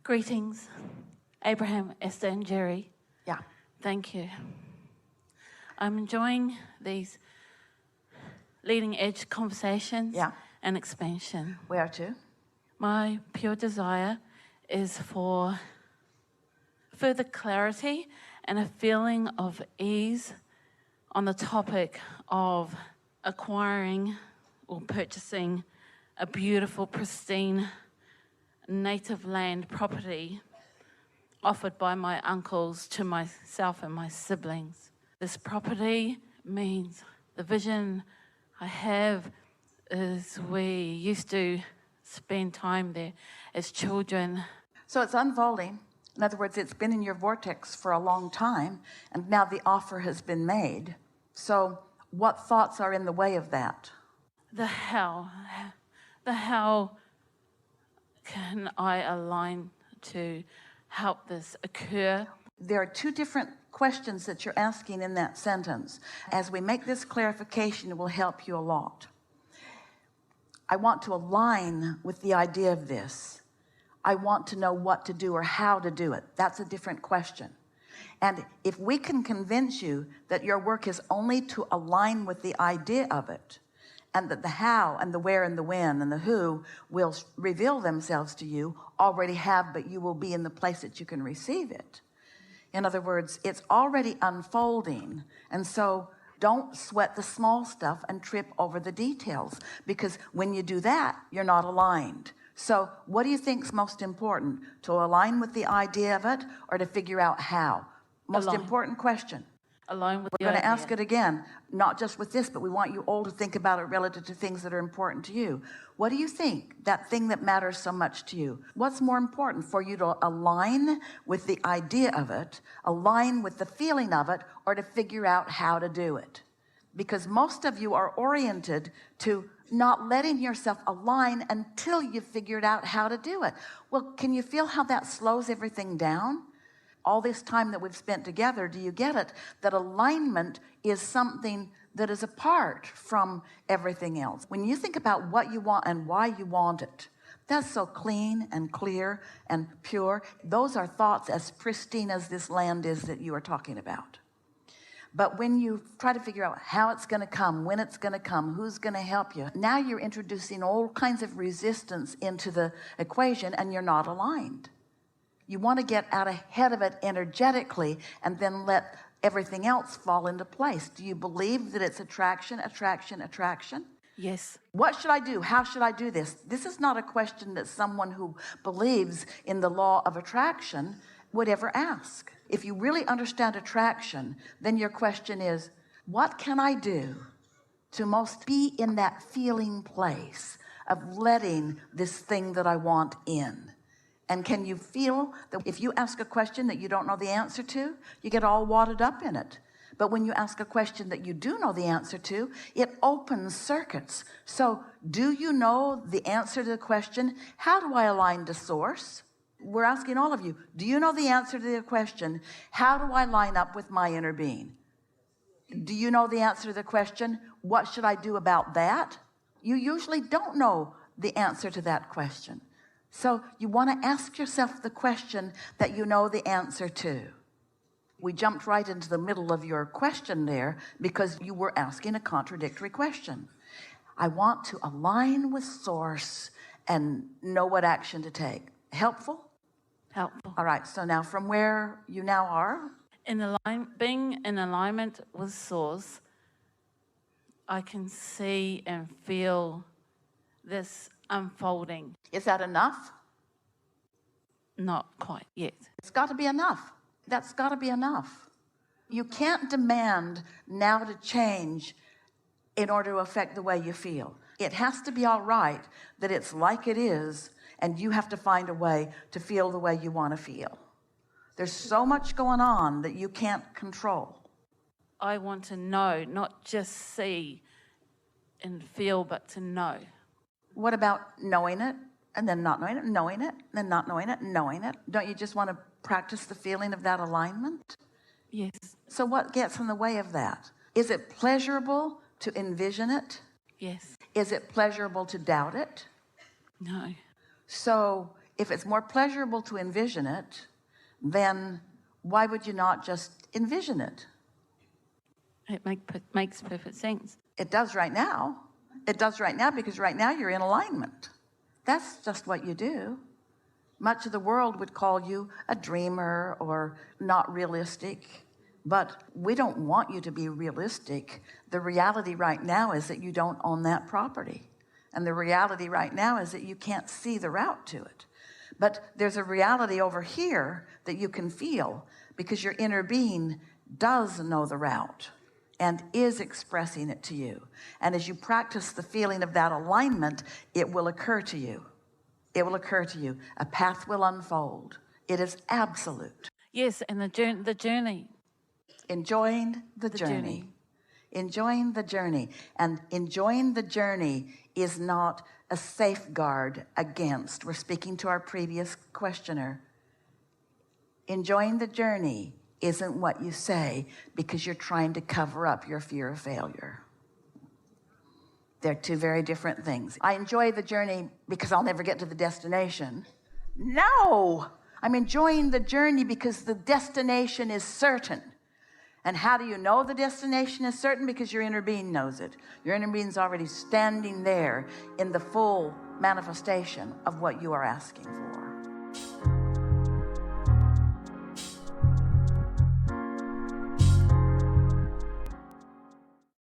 Greetings, Abraham, Esther, and Jerry. Yeah. Thank you. I'm enjoying these leading edge conversations and expansion. We are too. My pure desire is for further clarity and a feeling of ease on the topic of acquiring or purchasing a beautiful, pristine, native land property offered by my uncles to myself and my siblings. This property means the vision I have is we used to spend time there as children. So it's unfolding. In other words, it's been in your vortex for a long time, and now the offer has been made. So what thoughts are in the way of that? The how can I align to help this occur? There are two different questions that you're asking in that sentence. As we make this clarification, it will help you a lot. I want to align with the idea of this. I want to know what to do or how to do it. That's a different question. And if we can convince you that your work is only to align with the idea of it, and that the how and the where and the when and the who will reveal themselves to you, already have, but you will be in the place that you can receive it. In other words, it's already unfolding. And so don't sweat the small stuff and trip over the details, because when you do that, you're not aligned. So what do you think is most important? To align with the idea of it, or to figure out how? Most important question. Align with We're going to ask it again, not just with this, but we want you all to think about it relative to things that are important to you. What do you think, that thing that matters so much to you? What's more important for you to align with the idea of it, align with the feeling of it, or to figure out how to do it? Because most of you are oriented to not letting yourself align until you've figured out how to do it. Well, can you feel how that slows everything down? All this time that we've spent together, do you get it? That alignment is something that is apart from everything else. When you think about what you want and why you want it, that's so clean and clear and pure. Those are thoughts as pristine as this land is that you are talking about. But when you try to figure out how it's going to come, when it's going to come, who's going to help you, now you're introducing all kinds of resistance into the equation, and you're not aligned. You want to get out ahead of it energetically and then let everything else fall into place. Do you believe that it's attraction, attraction, attraction? Yes. What should I do? How should I do this? This is not a question that someone who believes in the law of attraction would ever ask. If you really understand attraction, then your question is, what can I do to most be in that feeling place of letting this thing that I want in? And can you feel that if you ask a question that you don't know the answer to, you get all wadded up in it? But when you ask a question that you do know the answer to, it opens circuits. So do you know the answer to the question, how do I align to source? We're asking all of you, do you know the answer to the question, how do I line up with my inner being? Do you know the answer to the question, what should I do about that? You usually don't know the answer to that question. So you want to ask yourself the question that you know the answer to. We jumped right into the middle of your question there because you were asking a contradictory question. I want to align with source and know what action to take. Helpful? Helpful. All right, so now from where you now are? Being in alignment with source, I can see and feel this unfolding. Is that enough? Not quite yet. It's got to be enough. That's got to be enough. You can't demand now to change in order to affect the way you feel. It has to be all right that it's like it is, and you have to find a way to feel the way you want to feel. There's so much going on that you can't control. I want to know, not just see and feel, but to know. What about knowing it and then not knowing it, knowing it, then not knowing it, knowing it? Don't you just want to practice the feeling of that alignment? Yes. So what gets in the way of that? Is it pleasurable to envision it? Yes. Is it pleasurable to doubt it? No. So if it's more pleasurable to envision it, then why would you not just envision it? It makes perfect sense. It does right now. It does right now because right now you're in alignment. That's just what you do. Much of the world would call you a dreamer or not realistic, but we don't want you to be realistic. The reality right now is that you don't own that property. And the reality right now is that you can't see the route to it. But there's a reality over here that you can feel because your inner being does know the route and is expressing it to you. And as you practice the feeling of that alignment, it will occur to you. It will occur to you. A path will unfold. It is absolute. Yes, and the journey. Enjoying the journey. Enjoying the journey. And enjoying the journey is not a safeguard against. We're speaking to our previous questioner. Enjoying the journey isn't what you say because you're trying to cover up your fear of failure. They're two very different things. I enjoy the journey because I'll never get to the destination. No, I'm enjoying the journey because the destination is certain. And how do you know the destination is certain? Because your inner being knows it. Your inner being's already standing there in the full manifestation of what you are asking for.